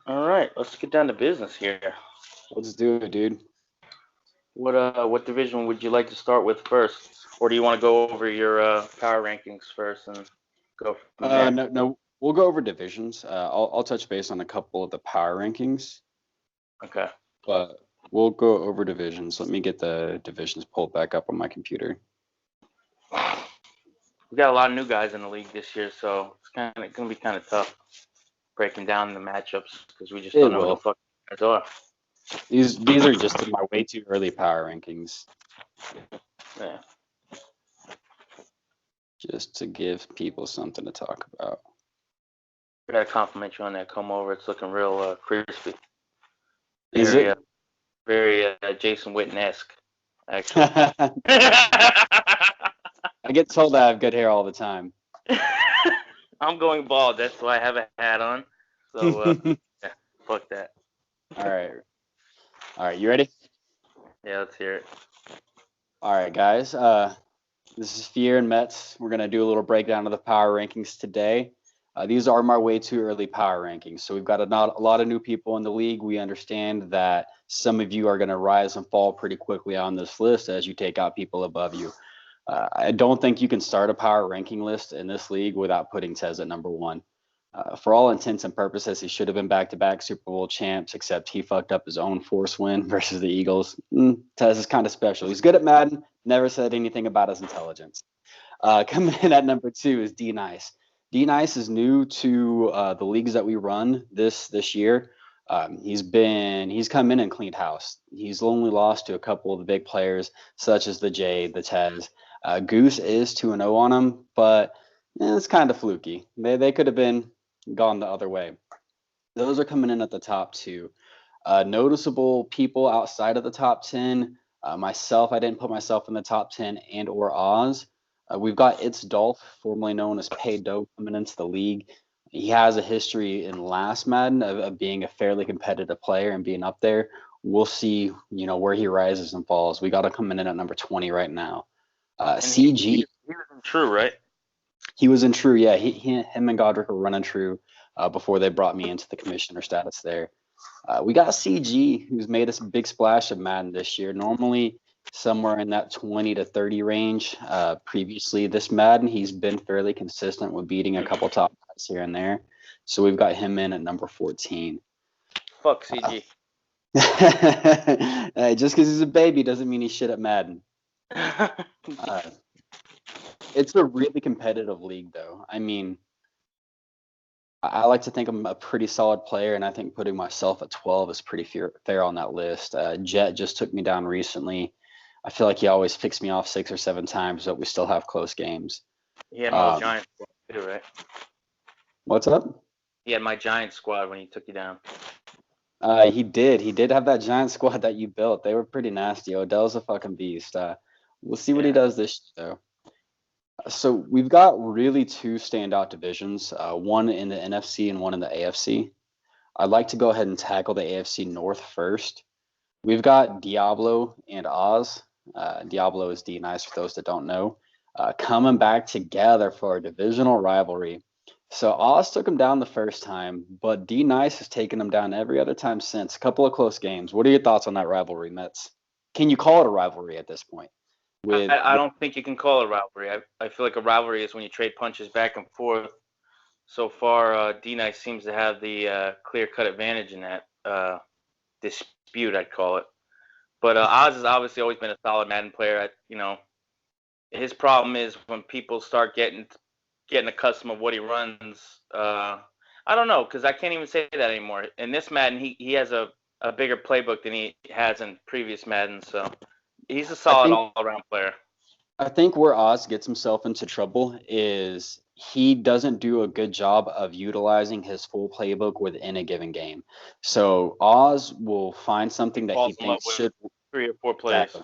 All right, let's get down to business here. Let's do it, dude. What division would you like to start with first, or do you want to go over your power rankings first and go from there? No, we'll go over divisions. I'll touch base on a couple of the power rankings, Okay. but we'll go over divisions. Let me get the divisions pulled back up on my computer. We got a lot of new guys in the league this year, so it's gonna be kind of tough breaking down the matchups because we just It don't know who the will. fuck guys are. These are just in my way too early power rankings, Yeah. just to give people something to talk about. I gotta compliment you on that comb over. It's looking real crispy. Is Very, it? very Jason Witten-esque, actually. I get told I have good hair all the time. I'm going bald. That's why I have a hat on. So, yeah, fuck that. All right. All right, you ready? Yeah, let's hear it. All right, guys. This is Fear and Mets. We're going to do a little breakdown of the power rankings today. These are my way too early power rankings. So we've got a lot of new people in the league. We understand that some of you are going to rise and fall pretty quickly on this list as you take out people above you. I don't think you can start a power ranking list in this league without putting Tez at number one. For all intents and purposes, he should have been back-to-back Super Bowl champs, except he fucked up his own force win versus the Eagles. Tez is kind of special. He's good at Madden, never said anything about his intelligence. Coming in at number two is D Nice. D Nice is new to the leagues that we run this year. He's come in and cleaned house. He's only lost to a couple of the big players, such as the J, the Tez. Goose is 2-0 on him, but it's kind of fluky. They could have been gone the other way. Those are coming in at the top two. Noticeable people outside of the top 10. Myself, I didn't put myself in the top 10 and or Oz. We've got It's Dolph, formerly known as Pay Dope, coming into the league. He has a history in last Madden of being a fairly competitive player and being up there. We'll see, where he rises and falls. We got him coming in at number 20 right now. And CG, he was in True, right? he was in True, yeah. Him and Godric were running True before they brought me into the commissioner status there. We got CG, who's made us a big splash of Madden this year. Normally somewhere in that 20 to 30 range. Previously this Madden, he's been fairly consistent with beating a couple top guys here and there. So we've got him in at number 14. Fuck CG. Just because he's a baby doesn't mean he's shit at Madden. It's a really competitive league, though. I mean, I like to think I'm a pretty solid player, and I think putting myself at 12 is pretty fair on that list. Jet just took me down recently. I feel like he always picks me off 6 or 7 times, but we still have close games. He had my Giant squad too, right? What's up? He had my Giant squad when he took you down. He did. He did have that giant squad that you built. They were pretty nasty. Odell's a fucking beast. We'll see what he does this year, though. So we've got really two standout divisions, one in the NFC and one in the AFC. I'd like to go ahead and tackle the AFC North first. We've got Diablo and Oz. Diablo is D Nice for those that don't know. Coming back together for a divisional rivalry. So Oz took him down the first time, but D Nice has taken him down every other time since. A couple of close games. What are your thoughts on that rivalry, Mets? Can you call it a rivalry at this point? I don't think you can call it a rivalry. I feel like a rivalry is when you trade punches back and forth. So far, D-Nice seems to have the clear-cut advantage in that dispute, I'd call it. But Oz has obviously always been a solid Madden player. His problem is when people start getting accustomed to what he runs. I don't know, because I can't even say that anymore. In this Madden, he has a bigger playbook than he has in previous Madden, so he's a solid all-around player. I think where Oz gets himself into trouble is he doesn't do a good job of utilizing his full playbook within a given game. So Oz will find something that he thinks should 3 or 4 plays. Exactly.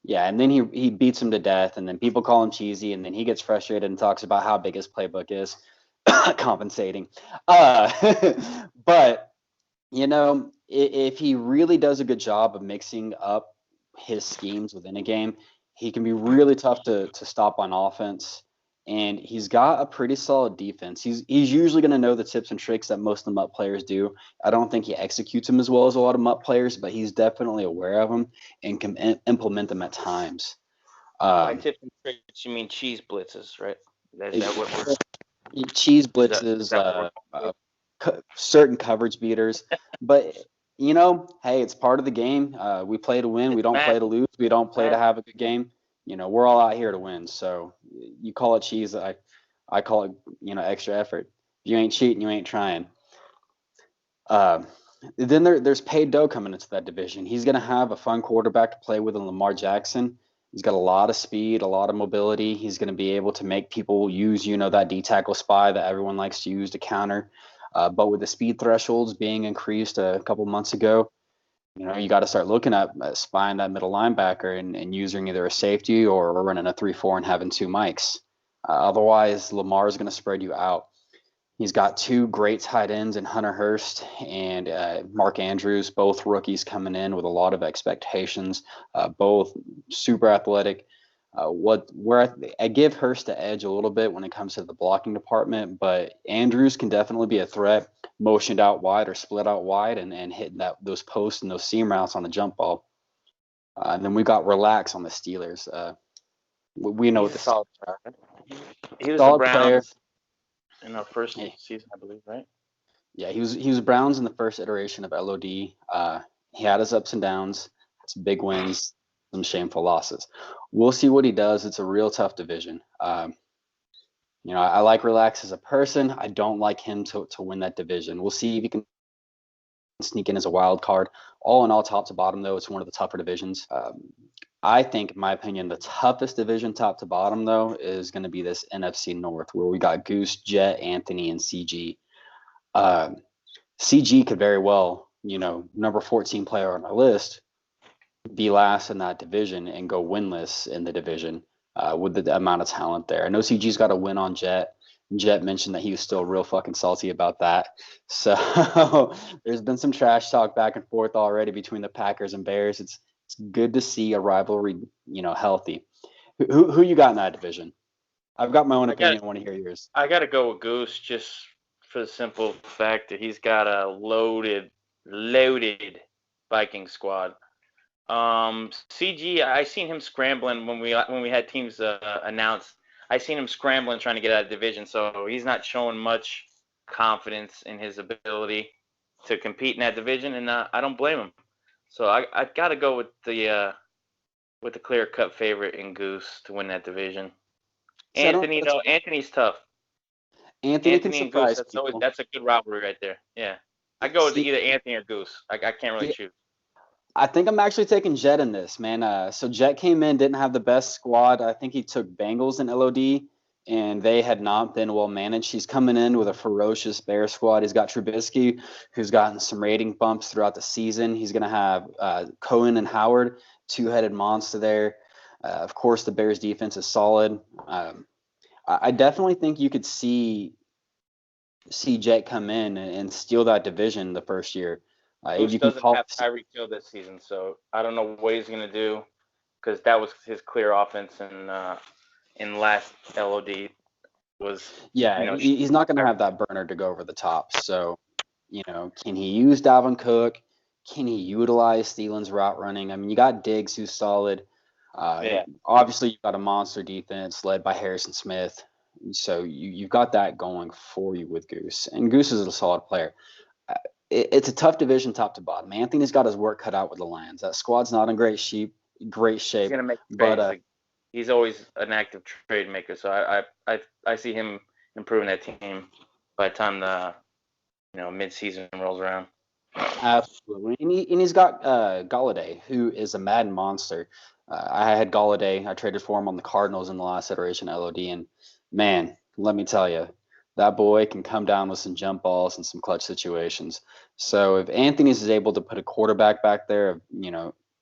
Yeah, and then he beats him to death, and then people call him cheesy, and then he gets frustrated and talks about how big his playbook is, compensating. But if he really does a good job of mixing up his schemes within a game, he can be really tough to stop on offense. and he's got a pretty solid defense. He's usually going to know the tips and tricks that most of the MUT players do. I don't think he executes them as well as a lot of MUT players, but he's definitely aware of them and can implement them at times. By tips and tricks, you mean cheese blitzes, right? Is that what Cheese is blitzes, that what we're going certain coverage beaters, but hey, it's part of the game. We play to win. We It's don't play Madden. to lose. We don't play to Madden. have a good game. We're all out here to win. So you call it cheese. I call it, extra effort. If you ain't cheating, you ain't trying. Uh, then there's paid dough coming into that division. He's going to have a fun quarterback to play with in Lamar Jackson. He's got a lot of speed, a lot of mobility. He's going to be able to make people use, that D tackle spy that everyone likes to use to counter. But with the speed thresholds being increased a couple months ago, you got to start looking at spying that middle linebacker and using either a safety or running a 3-4 and having two mics. Otherwise, Lamar is going to spread you out. He's got two great tight ends in Hunter Hurst and Mark Andrews, both rookies coming in with a lot of expectations, both super athletic. Where I give Hurst the edge a little bit when it comes to the blocking department, but Andrews can definitely be a threat, motioned out wide or split out wide and hitting those posts and those seam routes on the jump ball. And then we got Relax on the Steelers. We know He's what a the solid player. He was the solid player. Browns in our first season, I believe, right? Yeah, he was Browns in the first iteration of LOD. He had his ups and downs, some big wins, some shameful losses. We'll see what he does. It's a real tough division. I like Relax as a person. I don't like him to win that division. We'll see if he can sneak in as a wild card. All in all, top to bottom, though, it's one of the tougher divisions. I think, in my opinion, the toughest division top to bottom, though, is going to be this NFC North, where we got Goose, Jet, Anthony, and CG. CG could very well, number 14 player on our list, be last in that division and go winless in the division with the amount of talent there. I know CG's got a win on Jet. Jet mentioned that he was still real fucking salty about that. So there's been some trash talk back and forth already between the Packers and Bears. It's good to see a rivalry, healthy. Who you got in that division? I've got my own opinion. I want to hear yours. I got to go with Goose just for the simple fact that he's got a loaded Viking squad. CG, I seen him scrambling when we had teams announced. I seen him scrambling trying to get out of division, so he's not showing much confidence in his ability to compete in that division, and I don't blame him. So I got to go with the clear-cut favorite in Goose to win that division. Anthony, though, Anthony's tough. Anthony can and Goose, surprise people. that's a good rivalry right there. Yeah, I go with either Anthony or Goose. I can't really choose. I think I'm actually taking Jet in this, man. So Jet came in, didn't have the best squad. I think he took Bengals and LOD, and they had not been well managed. He's coming in with a ferocious Bear squad. He's got Trubisky, who's gotten some rating bumps throughout the season. He's going to have Cohen and Howard, two-headed monster there. Of course, the Bears defense is solid. I definitely think you could see Jet come in and steal that division the first year. Goose doesn't have Tyreek Hill this season, so I don't know what he's going to do because that was his clear offense in last LOD was. He's not going to have that burner to go over the top. So, can he use Dalvin Cook? Can he utilize Thielen's route running? I mean, you got Diggs who's solid. Obviously, you've got a monster defense led by Harrison Smith. So you've got that going for you with Goose. And Goose is a solid player. It's a tough division top to bottom. Anthony's got his work cut out with the Lions. That squad's not in great shape. He's gonna make trades. He's always an active trade maker. So I see him improving that team by the time the mid-season rolls around. Absolutely, and he's got Galladay, who is a Madden monster. I had Galladay. I traded for him on the Cardinals in the last iteration of LOD, and man, let me tell you, that boy can come down with some jump balls and some clutch situations. So if Anthony's is able to put a quarterback back there of,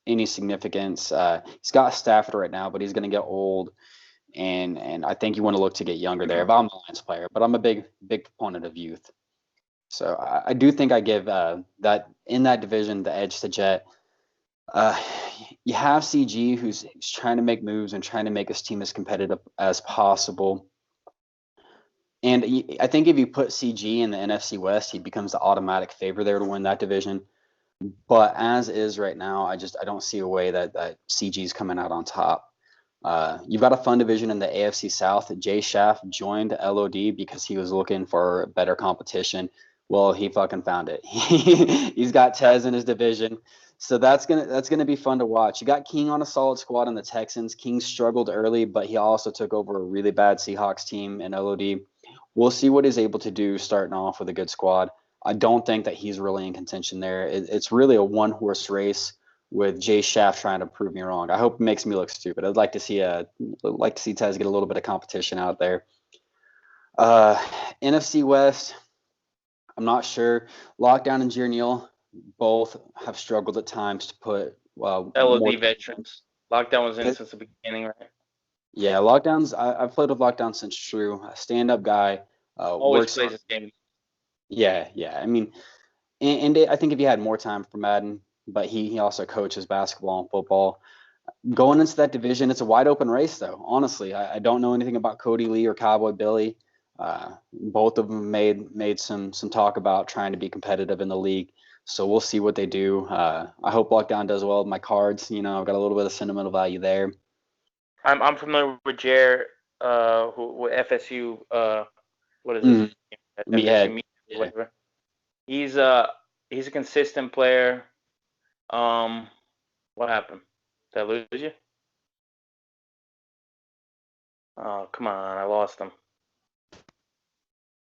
any significance, he's got Stafford right now, but he's going to get old. And I think you want to look to get younger there if I'm a Lions player, but I'm a big proponent of youth. So I do think I give that in that division the edge to Jet. You have CG who's trying to make moves and trying to make his team as competitive as possible. And I think if you put CG in the NFC West, he becomes the automatic favorite there to win that division. But as is right now, I don't see a way that CG is coming out on top. You've got a fun division in the AFC South. Jay Schaff joined LOD because he was looking for better competition. Well, he fucking found it. He's got Tez in his division. So that's gonna be fun to watch. You got King on a solid squad on the Texans. King struggled early, but he also took over a really bad Seahawks team in LOD. We'll see what he's able to do starting off with a good squad. I don't think that he's really in contention there. It's really a one horse race with Jay Shaft trying to prove me wrong. I hope it makes me look stupid. I'd like to see Tez get a little bit of competition out there. NFC West, I'm not sure. Lockdown and Jerniel both have struggled at times to put LOD veterans. Lockdown was in since the beginning, right? Yeah, I've played with Lockdown since True. A stand-up guy. Always plays this game. Yeah. I mean, and I think if he had more time for Madden, but he also coaches basketball and football. Going into that division, it's a wide open race, though. Honestly, I don't know anything about Cody Lee or Cowboy Billy. Both of them made some talk about trying to be competitive in the league. So we'll see what they do. I hope Lockdown does well with my cards. I've got a little bit of sentimental value there. I'm familiar with Jer, who with FSU. What is his name? FSU whatever. He's a consistent player. What happened? Did I lose you? Oh, come on, I lost him.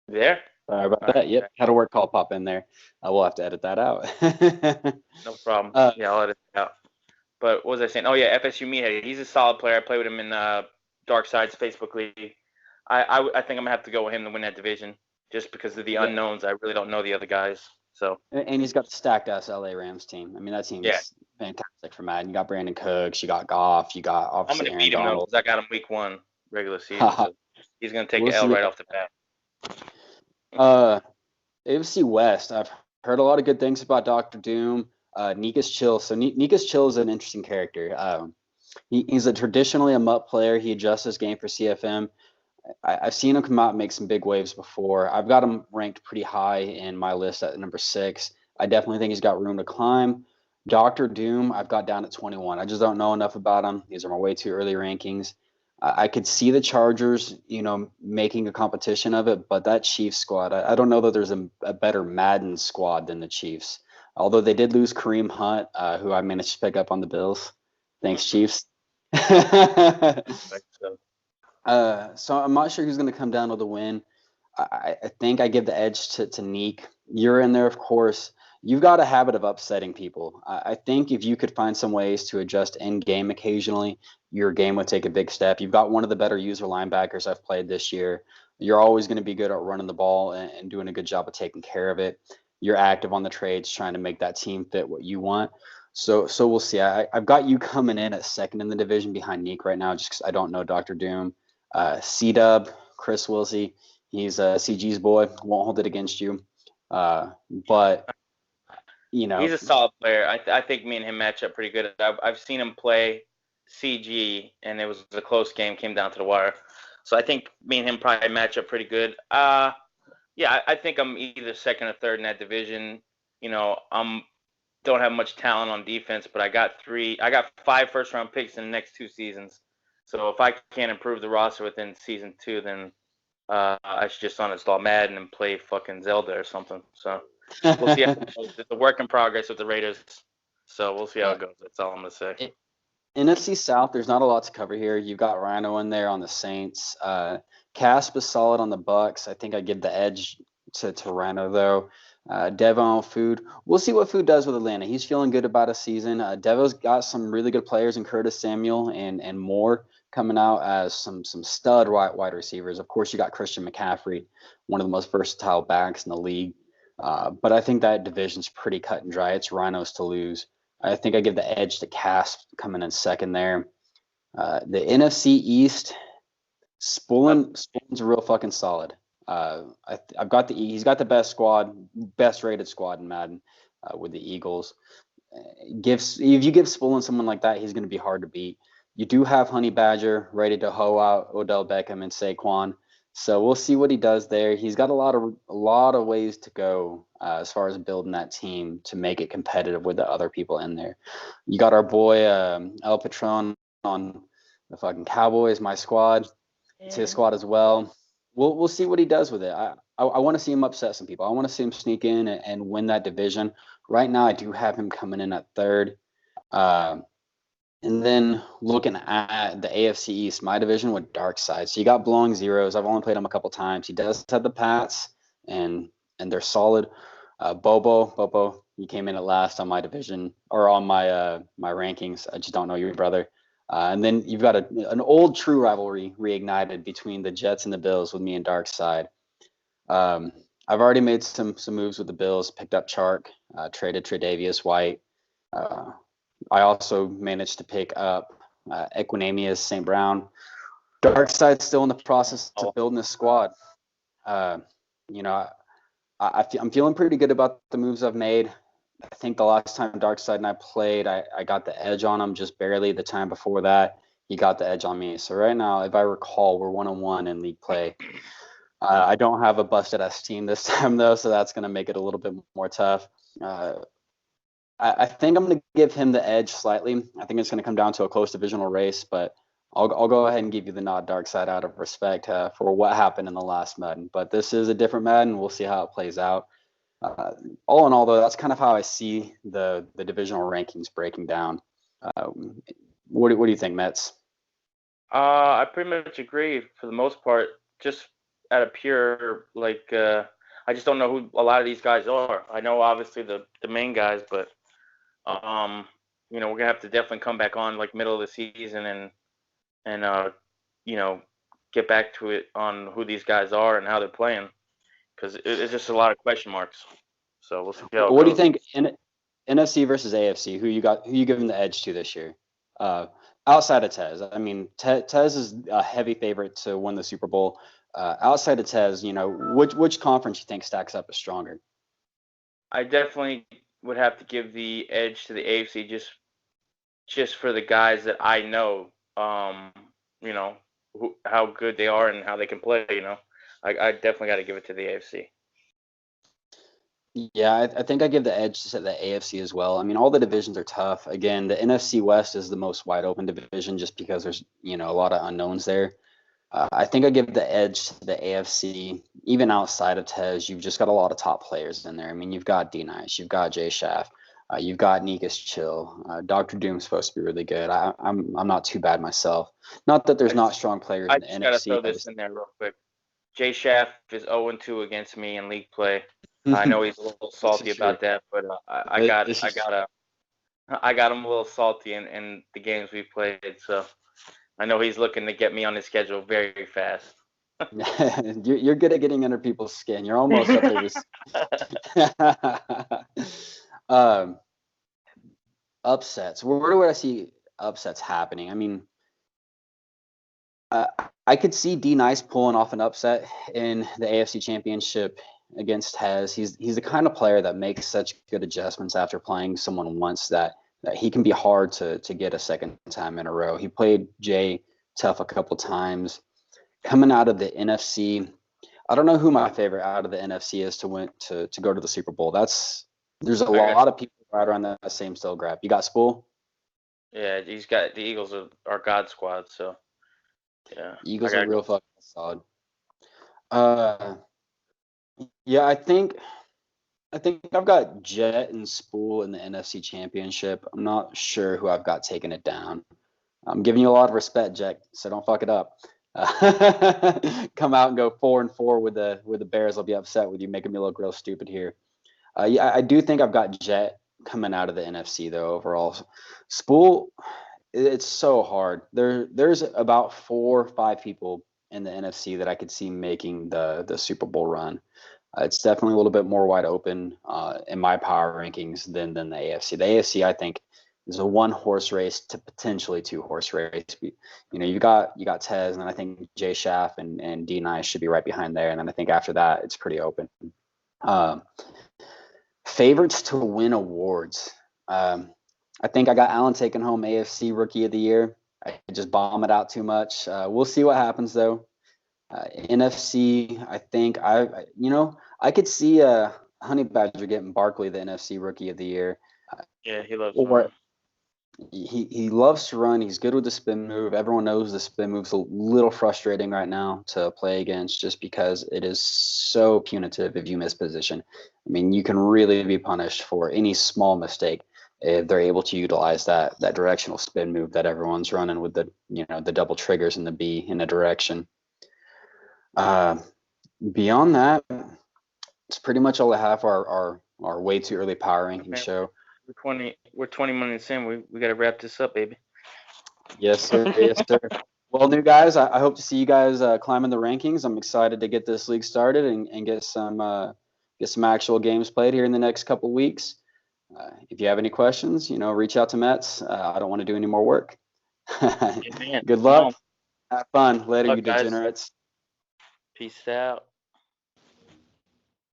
There? Sorry about that. Yep, had a work call pop in there. We'll have to edit that out. No problem. Yeah, I'll edit it out. But what was I saying? Oh yeah, FSU Meathead. He's a solid player. I play with him in Dark Side's Facebook League. I think I'm gonna have to go with him to win that division, just because of the unknowns. I really don't know the other guys. So. And he's got the stacked ass LA Rams team. I mean, that team's fantastic for Madden. You got Brandon Cooks, you got Goff, you got obviously I'm gonna beat him though, because I got him week 1 regular season. So he's gonna take an L right off the bat. AFC West. I've heard a lot of good things about Dr. Doom. Nikas Chill. So Nikas Chill is an interesting character. He's traditionally a MUT player. He adjusts his game for CFM. I've seen him come out and make some big waves before. I've got him ranked pretty high in my list at number 6. I definitely think he's got room to climb. Dr. Doom, I've got down at 21. I just don't know enough about him. These are my way too early rankings. I could see the Chargers, making a competition of it, but that Chiefs squad, I don't know that there's a better Madden squad than the Chiefs. Although they did lose Kareem Hunt, who I managed to pick up on the Bills. Thanks, Chiefs. So I'm not sure who's going to come down with a win. I think I give the edge to Neek. You're in there, of course. You've got a habit of upsetting people. I think if you could find some ways to adjust in game occasionally, your game would take a big step. You've got one of the better user linebackers I've played this year. You're always going to be good at running the ball and doing a good job of taking care of it. You're active on the trades, trying to make that team fit what you want. So we'll see. I've got you coming in at second in the division behind Neek right now, just because I don't know Dr. Doom. C-Dub, Chris Wilsey, he's CG's boy. Won't hold it against you. But he's a solid player. I think me and him match up pretty good. I've seen him play CG, and it was a close game, came down to the wire. So I think me and him probably match up pretty good. Yeah, I think I'm either second or third in that division. Don't have much talent on defense, but I got 5 first-round picks in the next 2 seasons. So if I can't improve the roster within season 2, then I should just uninstall Madden and play fucking Zelda or something. So we'll see how it goes. It's a work in progress with the Raiders. So we'll see how it goes. That's all I'm going to say. NFC South, there's not a lot to cover here. You've got Rhino in there on the Saints. Casp is solid on the Bucks. I think I give the edge to Rhino, though. Devo Food. We'll see what Food does with Atlanta. He's feeling good about a season. Devo's got some really good players in Curtis Samuel and more coming out as some stud wide receivers. Of course, you got Christian McCaffrey, one of the most versatile backs in the league. But I think that division's pretty cut and dry. It's Rhinos to lose. I think I give the edge to Casp coming in second there. The NFC East, Spullen's real fucking solid. He's got the best rated squad in Madden with the Eagles. If you give Spullen someone like that, he's going to be hard to beat. You do have Honey Badger ready to hoe out Odell Beckham and Saquon. So we'll see what he does there. He's got a lot of ways to go as far as building that team to make it competitive with the other people in there. You got our boy El Patron on the fucking Cowboys, my squad. It's his squad as well. We'll see what he does with it. I want to see him upset some people. I want to see him sneak in and win that division. Right now, I do have him coming in at third. Uh, and then looking at the AFC East, my division with Dark Side. So you got Blowing Zeros. I've only played him a couple times. He does have the Pats, and they're solid. Bobo, he came in at last on my division or on my rankings. I just don't know your brother. And then you've got an old true rivalry reignited between the Jets and the Bills with me and Dark Side. I've already made some moves with the Bills. Picked up Chark, traded Tre'Davious White. Uh, I also managed to pick up Equinemius St. Brown. Dark Side's still in the process of building a squad. Uh, you know, I'm feeling pretty good about the moves I've made. I think the last time Dark Side and I played, I got the edge on him just barely. The time before that, he got the edge on me. So right now, if I recall, we're 1-1 in league play. I don't have a busted ass team this time though, so that's going to make it a little bit more tough. I think I'm going to give him the edge slightly. I think it's going to come down to a close divisional race, but I'll go ahead and give you the nod, Dark Side, out of respect for what happened in the last Madden. But this is a different Madden. We'll see how it plays out. All in all, though, that's kind of how I see the divisional rankings breaking down. What do you think, Mets? I pretty much agree for the most part. Just at a pure I just don't know who a lot of these guys are. I know obviously the main guys, but we're gonna have to definitely come back on like middle of the season and get back to it on who these guys are and how they're playing because it's just a lot of question marks. So we'll see how it What do you goes. think NFC versus AFC? Who you giving the edge to this year? Outside of Tez, I mean, Tez is a heavy favorite to win the Super Bowl. Outside of Tez, which conference you think stacks up as stronger? I definitely would have to give the edge to the AFC just for the guys that I know. How good they are and how they can play. I definitely got to give it to the AFC. Yeah, I think I give the edge to the AFC as well. I mean, all the divisions are tough. Again, the NFC West is the most wide open division just because there's a lot of unknowns there. I think I give the edge to the AFC. Even outside of Tez, you've just got a lot of top players in there. I mean, you've got D-Nice, you've got Jay Shaft, you've got Nikas Chill. Dr. Doom's supposed to be really good. I'm not too bad myself. Not that there's not strong players I in the just got to NFC. throw this in there real quick. Jay Shaft is 0-2 against me in league play. I know he's a little salty about that, but I got him a little salty in the games we played. So I know he's looking to get me on his schedule very fast. You're good at getting under people's skin. You're almost up there. Upsets. Where do I see upsets happening? I mean, I could see D Nice pulling off an upset in the AFC Championship against Tez. He's the kind of player that makes such good adjustments after playing someone once that he can be hard to get a second time in a row. He played Jay tough a couple times. Coming out of the NFC, I don't know who my favorite out of the NFC is to win to go to the Super Bowl. There's a lot of people right around that same still grab. You got Spool? Yeah, he's got the Eagles are God squad, so yeah. Eagles are real fucking solid. Yeah, I think I've got Jet and Spool in the NFC Championship. I'm not sure who I've got taking it down. I'm giving you a lot of respect, Jet, so don't fuck it up. Come out and go 4-4 with the Bears. I'll be upset with you, making me look real stupid here. Yeah, I do think I've got Jet coming out of the NFC though. Overall, Spool, it's so hard. There's about 4 or 5 people in the NFC that I could see making the Super Bowl run. It's definitely a little bit more wide open in my power rankings than the AFC. The AFC, I think, is a 1-horse race to potentially 2-horse race. You got Tez, and then I think Jay Shaft and D Nice should be right behind there, and then I think after that it's pretty open. Favorites to win awards. I think I got Allen taking home AFC Rookie of the Year. I just bomb it out too much. We'll see what happens though. NFC, I think I could see Honey Badger getting Barkley the NFC Rookie of the Year. Yeah, he loves to Or run. he loves to run. He's good with the spin move. Everyone knows the spin move's a little frustrating right now to play against just because it is so punitive if you miss position. I mean, you can really be punished for any small mistake if they're able to utilize that directional spin move that everyone's running with the double triggers and the B in a direction. Uh, Beyond that, it's pretty much all I have for our way too early power ranking Man, show. we're 20 minutes in. We got to wrap this up, baby. Yes, sir. Yes, sir. Well, new guys, I hope to see you guys climbing the rankings. I'm excited to get this league started and get some actual games played here in the next couple weeks. If you have any questions, reach out to Mets. I don't want to do any more work. Yeah, man. Good Come luck. on. Have fun. Good Later, you luck, guys. degenerates. Peace out.